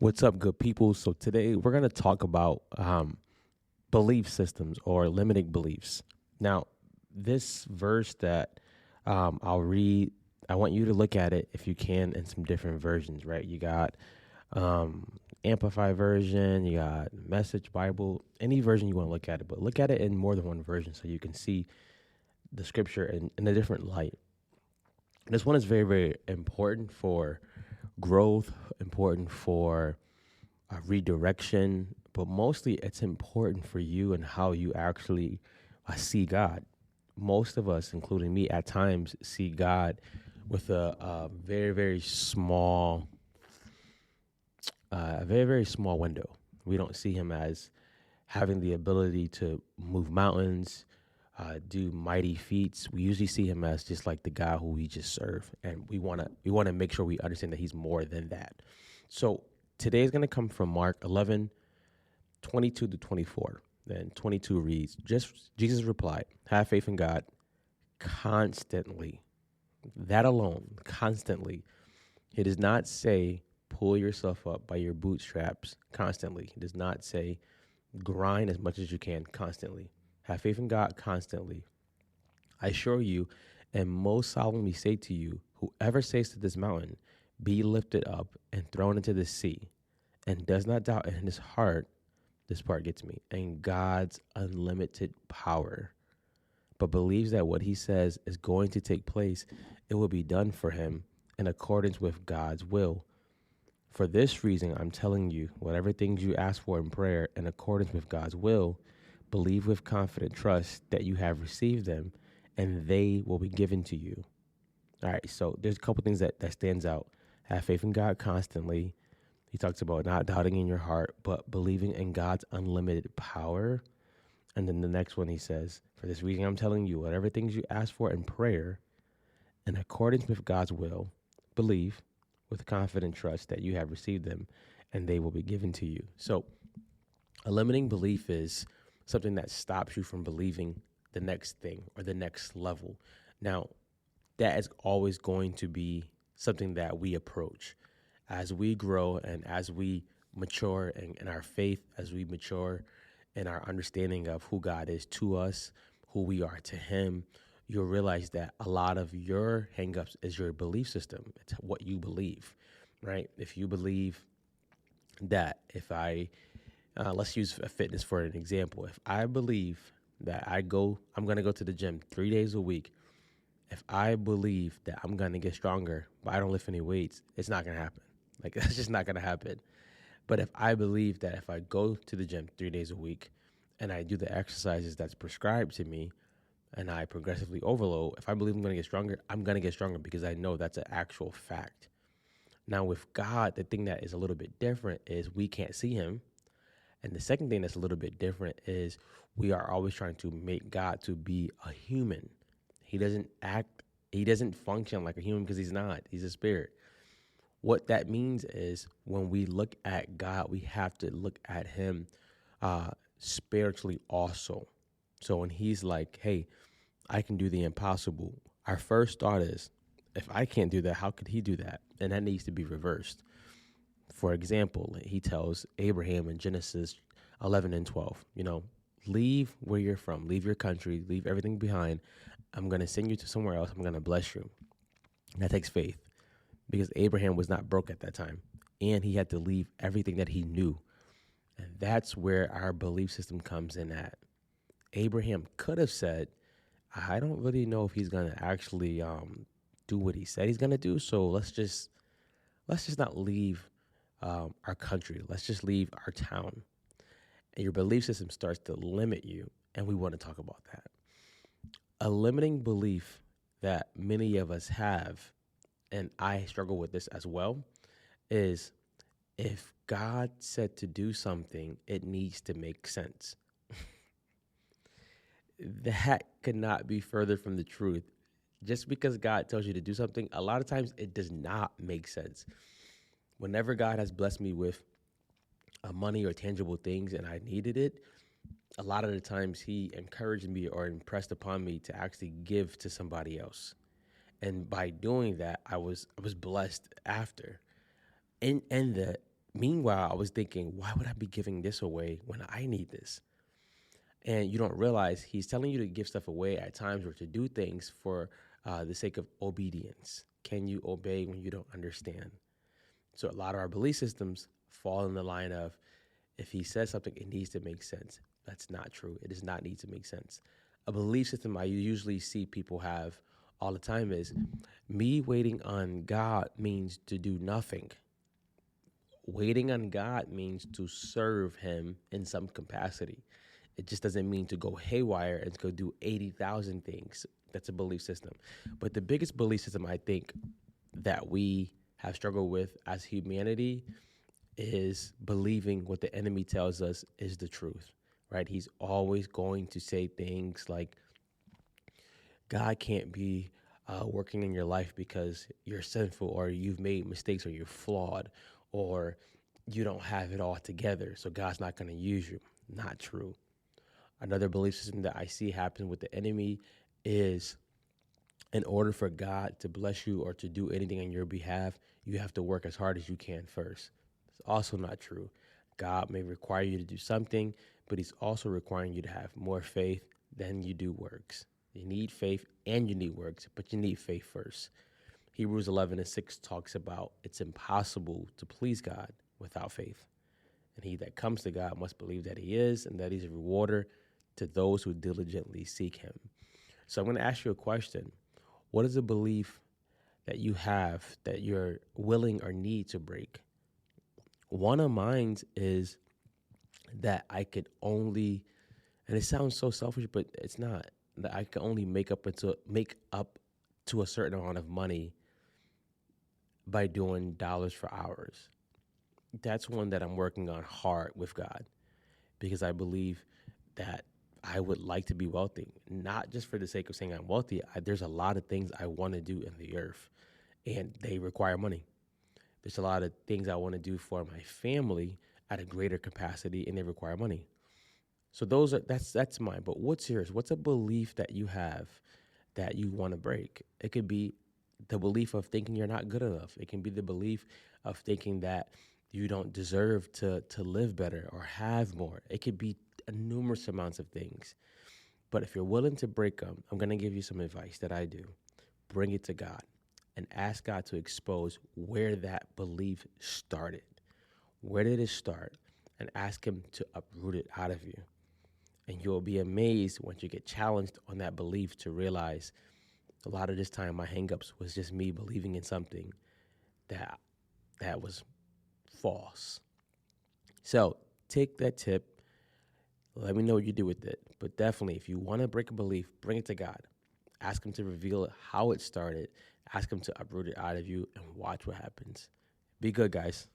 What's up, good people? So today we're going to talk about belief systems or limiting beliefs. Now, this verse that I'll read, I want you to look at it if you can in some different versions, right? You got Amplified version, you got Message Bible, any version you want to look at it, but look at it in more than one version so you can see the scripture in a different light. This one is very, very important for growth, important for redirection, but mostly it's important for you and how you actually see God. Most of us, including me, at times see God with a very, very small window. We don't see Him as having the ability to move mountains, do mighty feats. We usually see Him as just like the guy who we just serve, and we wanna make sure we understand that He's more than that. So today is going to come from Mark 11:22 to 24. Then 22 reads, just Jesus replied, have faith in God constantly. That alone, constantly. He does not say pull yourself up by your bootstraps constantly. He does not say grind as much as you can constantly. Have faith in God constantly. I assure you and most solemnly say to you, whoever says to this mountain, be lifted up and thrown into the sea, and does not doubt in his heart, this part gets me, and God's unlimited power, but believes that what he says is going to take place, it will be done for him in accordance with God's will. For this reason, I'm telling you, whatever things you ask for in prayer in accordance with God's will, believe with confident trust that you have received them, and they will be given to you. All right, so there's a couple things that stands out. Have faith in God constantly. He talks about not doubting in your heart, but believing in God's unlimited power. And then the next one he says, for this reason I'm telling you, whatever things you ask for in prayer, in accordance with God's will, believe with confident trust that you have received them, and they will be given to you. So a limiting belief is something that stops you from believing the next thing or the next level. Now, that is always going to be something that we approach as we grow and as we mature in our faith, as we mature in our understanding of who God is to us, who we are to Him. You'll realize that a lot of your hangups is your belief system. It's what you believe, right? If you believe that let's use fitness for an example. If I believe that I'm going to go to the gym 3 days a week, if I believe that I'm going to get stronger, but I don't lift any weights, it's not going to happen. Like, that's just not going to happen. But if I believe that if I go to the gym 3 days a week and I do the exercises that's prescribed to me and I progressively overload, if I believe I'm going to get stronger, I'm going to get stronger because I know that's an actual fact. Now, with God, the thing that is a little bit different is we can't see Him. And the second thing that's a little bit different is we are always trying to make God to be a human. He doesn't function like a human because He's not. He's a spirit. What that means is when we look at God, we have to look at Him spiritually also. So when He's like, hey, I can do the impossible, our first thought is, if I can't do that, how could He do that? And that needs to be reversed. For example, He tells Abraham in Genesis 11:12, leave where you're from, leave your country, leave everything behind. I'm going to send you to somewhere else. I'm going to bless you. And that takes faith because Abraham was not broke at that time, and he had to leave everything that he knew. And that's where our belief system comes in at. Abraham could have said, I don't really know if he's going to actually do what he said he's going to do. So let's just not leave our country. Let's just leave our town. And your belief system starts to limit you. And we want to talk about that. A limiting belief that many of us have, and I struggle with this as well, is if God said to do something, it needs to make sense. That could not be further from the truth. Just because God tells you to do something, a lot of times it does not make sense. Whenever God has blessed me with money or tangible things and I needed it, a lot of the times He encouraged me or impressed upon me to actually give to somebody else. And by doing that, I was blessed after. In the Meanwhile, I was thinking, why would I be giving this away when I need this? And you don't realize he's telling you to give stuff away at times or to do things for the sake of obedience. Can you obey when you don't understand? So a lot of our belief systems fall in the line of, if he says something, it needs to make sense. That's not true. It does not need to make sense. A belief system I usually see people have all the time is, me waiting on God means to do nothing. Waiting on God means to serve him in some capacity. It just doesn't mean to go haywire and to go do 80,000 things. That's a belief system. But the biggest belief system I think that we have struggled with as humanity is believing what the enemy tells us is the truth, right? He's always going to say things like, God can't be working in your life because you're sinful or you've made mistakes or you're flawed or you don't have it all together. So God's not going to use you. Not true. Another belief system that I see happen with the enemy is, in order for God to bless you or to do anything on your behalf, you have to work as hard as you can first. It's also not true. God may require you to do something, but he's also requiring you to have more faith than you do works. You need faith and you need works, but you need faith first. Hebrews 11:6 talks about it's impossible to please God without faith. And he that comes to God must believe that he is and that he's a rewarder to those who diligently seek him. So I'm going to ask you a question. What is a belief that you have that you're willing or need to break? One of mine is that I could only, and it sounds so selfish, but it's not, that I can only make up to a certain amount of money by doing dollars for hours. That's one that I'm working on hard with God, because I believe that I would like to be wealthy, not just for the sake of saying I'm wealthy. There's a lot of things I want to do in the earth, and they require money. There's a lot of things I want to do for my family at a greater capacity, and they require money. So that's mine. But what's yours? What's a belief that you have that you want to break? It could be the belief of thinking you're not good enough. It can be the belief of thinking that you don't deserve to live better or have more. It could be numerous amounts of things. But if you're willing to break them, I'm going to give you some advice that I do. Bring it to God and ask God to expose where that belief started. Where did it start? And ask him to uproot it out of you. And you'll be amazed once you get challenged on that belief to realize a lot of this time my hangups was just me believing in something that was false. So take that tip. Let me know what you do with it. But definitely, if you want to break a belief, bring it to God. Ask him to reveal how it started. Ask him to uproot it out of you and watch what happens. Be good, guys.